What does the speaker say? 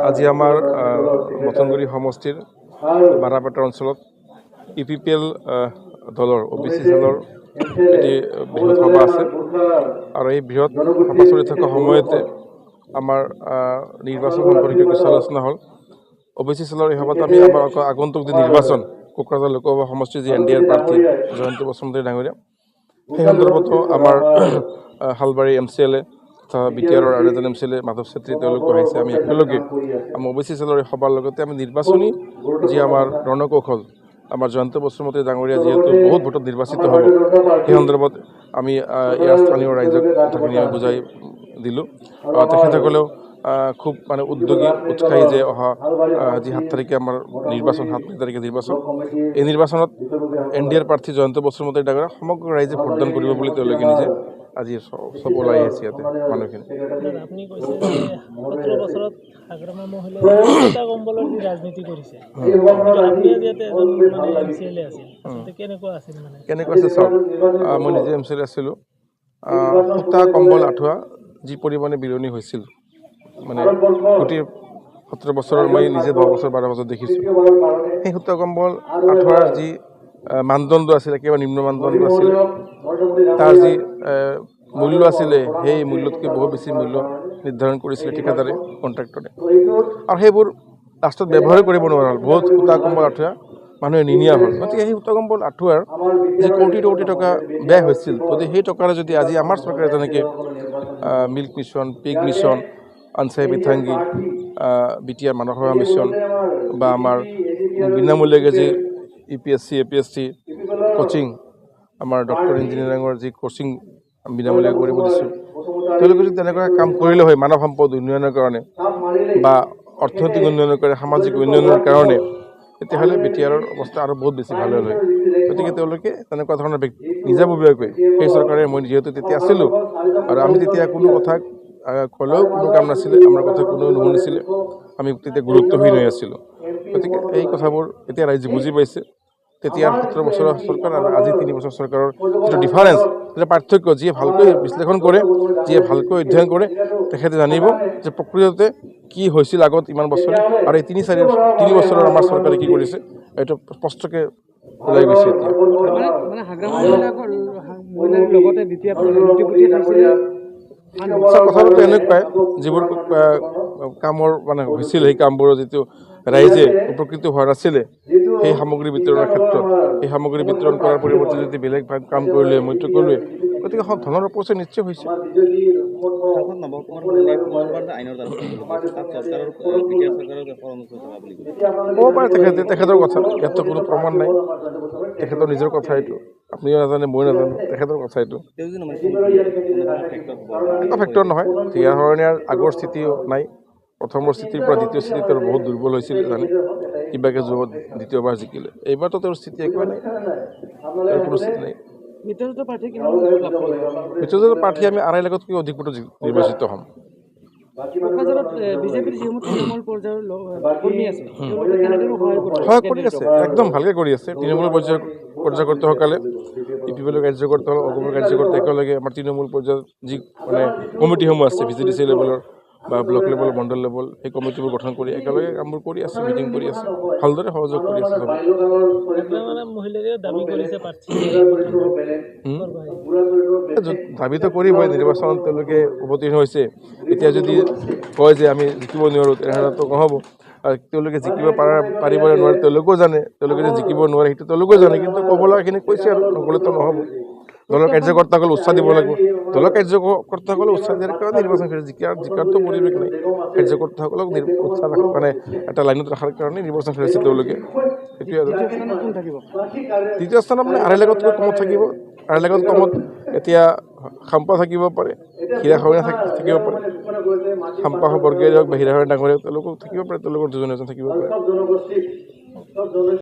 আজি আমাৰ মথনগুৰি সমষ্টিৰ বাৰাপেটা অঞ্চলত ইপিপিএল দলৰ OBC দলৰ এটি বৃহৎ সভা আছে আৰু এই বৃহৎ সভা চলি থকা সময়তে আমাৰ নিৰ্বাচন সম্পৰ্কীয় কিছু আলোচনা হ'ল। OBC দলৰ এই সভাত আমি আমাৰ আগন্তুক যি নিৰ্বাচন কোকৰাঝাৰ লোকসভা সমষ্টিৰ যি NDR প্ৰাৰ্থী জয়ন্ত বসুমতাৰী ডাঙৰীয়া, সেই সন্দৰ্ভতো আমাৰ হালবাৰী MCLA তথা BTRৰ আৰু এজন MCLA মাধৱ চেত্ৰী তেওঁলোকো আহিছে। আমি একেলগে আমাৰ OBC দলৰ এই সভাৰ লগতে আমি নিৰ্বাচনী যি আমাৰ ৰণকৌশল, আমাৰ জয়ন্ত বসুমতাৰী ডাঙৰীয়া যিহেতু বহুত ভোটত নিৰ্বাচিত হ'ব, সেই সন্দৰ্ভত আমি ইয়াৰ স্থানীয় ৰাইজক কথাখিনি বুজাই দিলোঁ। তেখেতসকলেও খুব মানে উদ্যোগী উৎসাহী যে অহা যি 7 তাৰিখে আমাৰ নিৰ্বাচন, 7 তাৰিখে নিৰ্বাচন, এই নিৰ্বাচনত NDR প্ৰাৰ্থী জয়ন্ত বসুমতাৰী ডাঙৰীয়া সমগ্ৰ ৰাইজে ভোটদান কৰিব বুলি তেওঁলোকে নিজে আজি চব ওলাই আহিছে ইয়াতে মানুহখিনি। কেনেকুৱা আছে চাওক, মই নিজে MCLA আছিলোঁ। সূতা কম্বল আঁঠুৱা যি পৰিমাণে বিৰণি হৈছিল, মানে গোটেই 17 বছৰৰ মই নিজে 10 বছৰ 12 বছৰ দেখিছোঁ। সেই সূতা কম্বল আঁঠুৱাৰ যি মানদণ্ড আছিল, একেবাৰে নিম্ন মানদণ্ড আছিল। তাৰ যি মূল্য আছিলে, সেই মূল্যতকৈ বহুত বেছি মূল্য নিৰ্ধাৰণ কৰিছিলে ঠিকাদাৰে, কণ্ট্ৰেক্টৰে, আৰু সেইবোৰ লাষ্টত ব্যৱহাৰ কৰিব নোৱাৰা হ'ল। বহুত সূতা কম্বল আঁঠুৱা মানুহে নিনিয়া হ'ল। গতিকে সেই সূতা কম্বল আঁঠুৱাৰ যি কোটি কোটি টকা ব্যয় হৈছিল, গতিকে সেই টকাৰে যদি আজি আমাৰ চৰকাৰে যেনেকৈ মিল্ক মিছন, পিগ মিছন, আনচাই বিথাংগী, BTR মানৱ সেৱা মিছন বা আমাৰ বিনামূলীয়াকৈ যি UPSC APSC কোচিং, আমাৰ ডক্টৰ ইঞ্জিনিয়াৰিঙৰ যি কোচিং বিনামূলীয়াকৈ কৰিব দিছোঁ, তেওঁলোকে যদি তেনেকুৱা কাম কৰিলে হয় মানৱ সম্পদ উন্নয়নৰ কাৰণে বা অৰ্থনৈতিক উন্নয়নৰ কাৰণে, সামাজিক উন্নয়নৰ কাৰণে, তেতিয়াহ'লে BTRৰ অৱস্থা আৰু বহুত বেছি ভাল হ'ল হয়। গতিকে তেওঁলোকে তেনেকুৱা ধৰণৰ নিজাববীয়াকৈ, সেই চৰকাৰে, মই যিহেতু তেতিয়া আছিলোঁ আৰু আমি তেতিয়া কোনো কথা ক'লেও কোনো কাম নাছিলে, আমাৰ কথা কোনেও নুশুনিছিলে, আমি তেতিয়া গুৰুত্বহীন হৈ আছিলোঁ। গতিকে এই কথাবোৰ এতিয়া ৰাইজে বুজি পাইছে। তেতিয়াৰ 17 বছৰৰ চৰকাৰ আৰু আজি 3 বছৰ চৰকাৰৰ যিটো ডিফাৰেঞ্চ, যিটো পাৰ্থক্য, যিয়ে ভালকৈ বিশ্লেষণ কৰে, যিয়ে ভালকৈ অধ্যয়ন কৰে, তেখেতে জানিব যে প্ৰকৃততে কি হৈছিল আগত ইমান বছৰে আৰু এই 3 বছৰৰ আমাৰ চৰকাৰে কি কৰিছে, এইটো স্পষ্টকৈ ওলাই গৈছে এতিয়া। কথাটো এনেকুৱাই, যিবোৰ কামৰ মানে হৈছিল, সেই কামবোৰৰ যিটো ৰাইজে উপকৃত হোৱা নাছিলে, সেই সামগ্ৰী বিতৰণৰ ক্ষেত্ৰত, সেই সামগ্ৰী বিতৰণ কৰাৰ পৰিৱৰ্তে যদি বেলেগ কাম কৰিলে, মইতো ক'লোৱে, গতিকে ধনৰ অপচয় নিশ্চয় হৈছে। ক'ব পাৰে তেখেতৰ কথা, ইয়াততো কোনো প্ৰমাণ নাই, তেখেতৰ নিজৰ কথা এইটো, আপুনিও নাজানে, মই নাজানো, তেখেতৰ কথা এইটো। একো ফেক্টৰ নহয়, ঢিয়া শৰণীয়াৰ আগৰ স্থিতিও নাই, প্ৰথমৰ স্থিতিৰ পৰা দ্বিতীয় স্থিতি তেওঁৰ বহুত দুৰ্বল হৈছিল জানে, কিবাকে যুগত দ্বিতীয়বাৰ জিকিলে। এইবাৰতো তেওঁৰ স্থিতি একোৱেই নাই, তেওঁৰ কোনো স্থিতি নাই। মিত্ৰজোঁটৰ প্ৰাৰ্থী আমি আঢ়াই লাখতকৈ অধিক ভোটত নিৰ্বাচিত হ'ম। সহায় কৰি আছে, একদম ভালকৈ কৰি আছে। তৃণমূল পৰ্যায়কৰ্তাসকলে, ইপিপিএলৰ কাৰ্যকৰ্তাসকল, অসমৰ কাৰ্যকৰ্তা একেলগে আমাৰ তৃণমূল পৰ্যায়ত যি মানে কমিটিসমূহ আছে, VCDC লেভেলৰ বা ব্লক লেভেল, মণ্ডল লেভেল, সেই কমিটিবোৰ গঠন কৰি একেলগে কামবোৰ কৰি আছে, মিটিং কৰি আছে, ভালদৰে সহযোগ কৰি আছে। দাবীটো কৰিবই, নিৰ্বাচনত তেওঁলোকে অৱতীৰ্ণ হৈছে। এতিয়া যদি কয় যে আমি জিকিব নোৱাৰোঁ, তেনেহ'লেতো নহ'ব। আৰু তেওঁলোকে জিকিব পাৰিব নে নোৱাৰে তেওঁলোকেও জানে, তেওঁলোকে যে জিকিব নোৱাৰে সেইটো তেওঁলোকেও জানে, কিন্তু ক'ব লগাখিনি কৈছে আৰু, নক'লেতো নহ'ব। দলৰ কাৰ্যকৰ্তাসকলে উৎসাহ দিব লাগিব, দলৰ কাৰ্যকৰ্তাসকলে উৎসাহ দিয়াৰ কাৰণে নিৰ্বাচন কৰিছে, জিকাৰতো পৰিৱেশ নাই। কাৰ্যকৰ্তাসকলক উৎসাহ মানে এটা লাইনত ৰখাৰ কাৰণে নিৰ্বাচন কৰিছে তেওঁলোকে, সেইটোৱে আৰু। দ্বিতীয় স্থানত মানে আঢ়াই লাখতকৈ কমত থাকিব, আঢ়াই লাখত কমত এতিয়া খাম্পা থাকিব পাৰে, হীৰা শৰণীয়া থাকিব পাৰে, খাম্পা বৰগীয়াৰী হওক বা হীৰা শৰণীয়া ডাঙৰীয়া, তেওঁলোকক থাকিব পাৰে, তেওঁলোকৰ দুজন এজন থাকিব পাৰে।